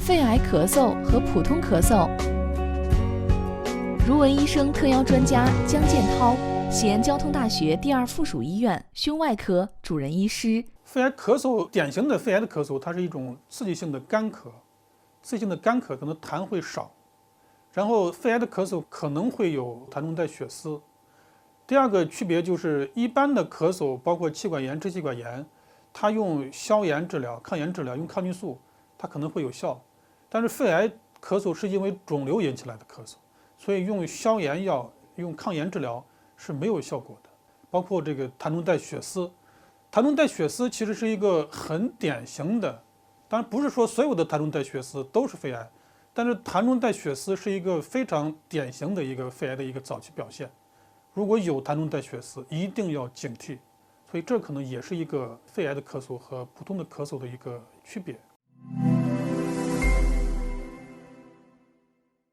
肺癌咳嗽和普通咳嗽。如文医生特邀专家姜建涛，西安交通大学第二附属医院胸外科主任医师。肺癌咳嗽，典型的肺癌的咳嗽，它是一种刺激性的干咳，刺激性的干咳可能痰会少，然后肺癌的咳嗽可能会有痰中带血丝。第二个区别就是一般的咳嗽，包括气管炎、支气管炎，它用消炎治疗、抗炎治疗，用抗菌素，它可能会有效。但是肺癌咳嗽是因为肿瘤引起来的咳嗽，所以用消炎药、用抗炎治疗是没有效果的。包括这个痰中带血丝，痰中带血丝其实是一个很典型的，当然不是说所有的痰中带血丝都是肺癌，但是痰中带血丝是一个非常典型的一个肺癌的一个早期表现。如果有痰中带血丝，一定要警惕。所以这可能也是一个肺癌的咳嗽和普通的咳嗽的一个区别。